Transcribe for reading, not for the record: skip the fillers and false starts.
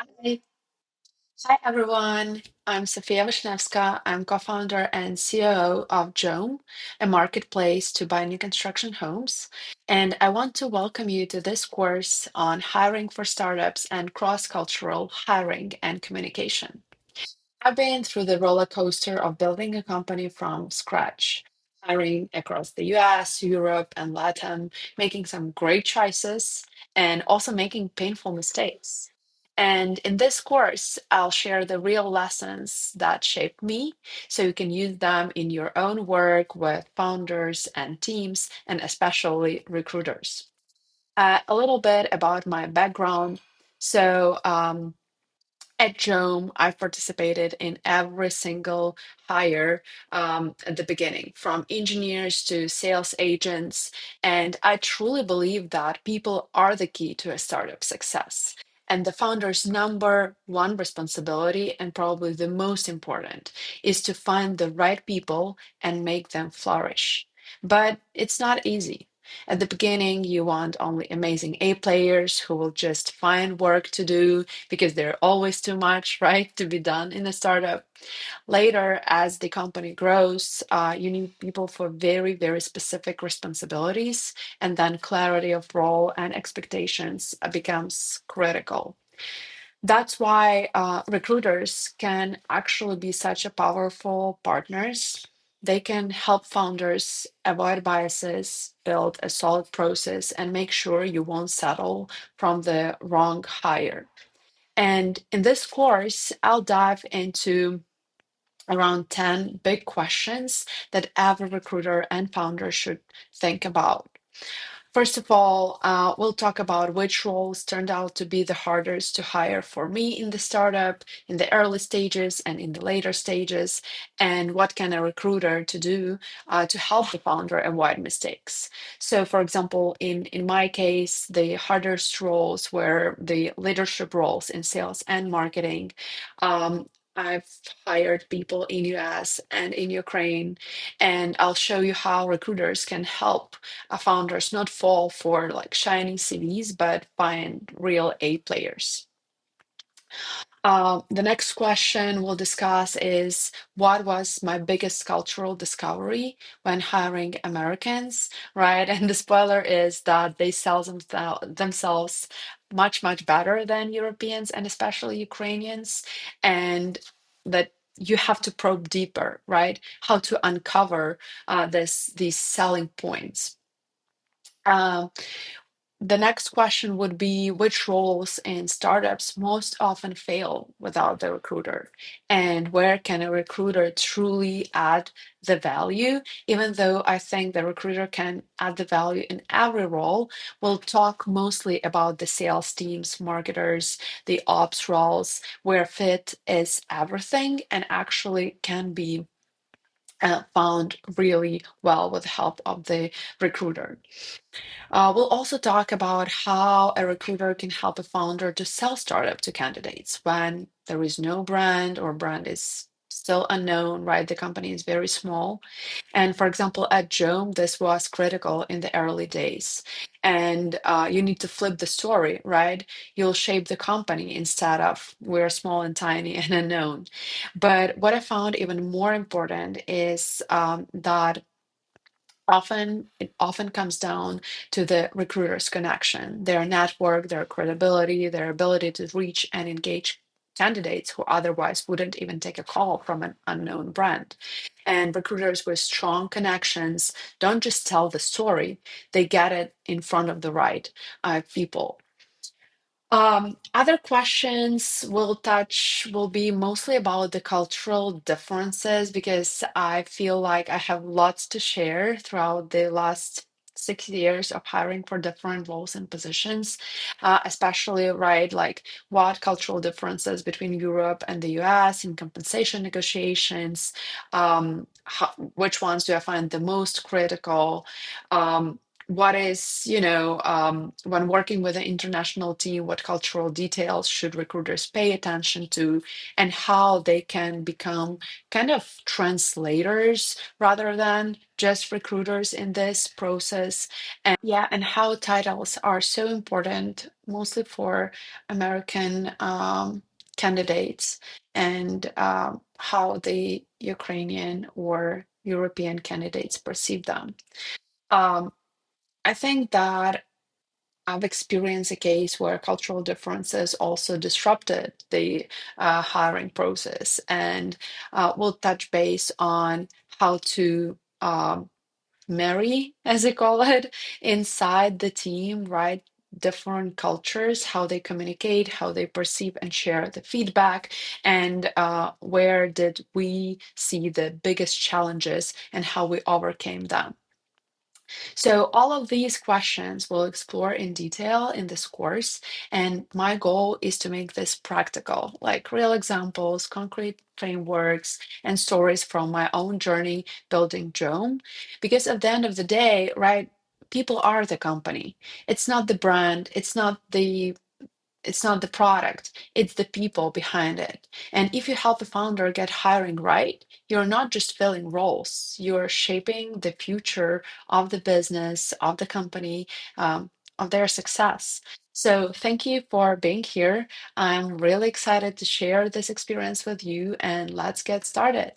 Hi. Hi, everyone. I'm Sofia Vishnevska. I'm co-founder and COO of Jome, a marketplace to buy new construction homes. And I want to welcome you to this course on hiring for startups and cross-cultural hiring and communication. I've been through the roller coaster of building a company from scratch, hiring across the US, Europe, and Latin, making some great choices and also making painful mistakes. And in this course, I'll share the real lessons that shaped me so you can use them in your own work with founders and teams, and especially recruiters. A little bit about my background. So, at Jome, I've participated in every single hire at the beginning, from engineers to sales agents. And I truly believe that people are the key to a startup success. And the founder's number one responsibility, and probably the most important, is to find the right people and make them flourish. But it's not easy. At the beginning, you want only amazing A players who will just find work to do because there's always too much, right, to be done in a startup. Later, as the company grows, you need people for very, very specific responsibilities, and then clarity of role and expectations becomes critical. That's why recruiters can actually be such a powerful partners. They can help founders avoid biases, build a solid process, and make sure you won't settle from the wrong hire. And in this course, I'll dive into around 10 big questions that every recruiter and founder should think about. First of all, we'll talk about which roles turned out to be the hardest to hire for me in the startup, in the early stages and in the later stages, and what can a recruiter to do to help the founder avoid mistakes. So, for example, in my case, the hardest roles were the leadership roles in sales and marketing. I've hired people in US and in Ukraine, and I'll show you how recruiters can help founders not fall for like shiny CVs, but find real A players. The next question we'll discuss is what was my biggest cultural discovery when hiring Americans, right? And the spoiler is that they sell themselves much, much better than Europeans and especially Ukrainians, and that you have to probe deeper, right? How to uncover these selling points. Um, the next question would be which roles in startups most often fail without the recruiter? And where can a recruiter truly add the value? Even though I think the recruiter can add the value in every role, we'll talk mostly about the sales teams, marketers, the ops roles, where fit is everything and actually can be found really well with the help of the recruiter. We'll also talk about how a recruiter can help a founder to sell startup to candidates when there is no brand or brand is still unknown, right? The company is very small. And for example, at Jome, this was critical in the early days. And you need to flip the story, right? You'll shape the company instead of we're small and tiny and unknown. But what I found even more important is that it often comes down to the recruiter's connection, their network, their credibility, their ability to reach and engage candidates who otherwise wouldn't even take a call from an unknown brand. And recruiters with strong connections don't just tell the story, they get it in front of the right people. Other questions will be mostly about the cultural differences because I feel like I have lots to share throughout the last 6 years of hiring for different roles and positions, especially right like what cultural differences between Europe and the US in compensation negotiations, which ones do I find the most critical? what is, when working with an international team, what cultural details should recruiters pay attention to, and how they can become kind of translators rather than just recruiters in this process. Yeah, and how titles are so important, mostly for American candidates, and how the Ukrainian or European candidates perceive them. Um, I think that I've experienced a case where cultural differences also disrupted the hiring process, and we'll touch base on how to marry, as they call it, inside the team, right? Different cultures, how they communicate, how they perceive and share the feedback, and where did we see the biggest challenges and how we overcame them. So, all of these questions we'll explore in detail in this course. And my goal is to make this practical, like real examples, concrete frameworks, and stories from my own journey building Joam. Because at the end of the day, right, people are the company. It's not the brand, it's not the product, it's the people behind it. And if you help a founder get hiring right, you're not just filling roles, you're shaping the future of the business, of the company, of their success. So, thank you for being here. I'm really excited to share this experience with you, and let's get started.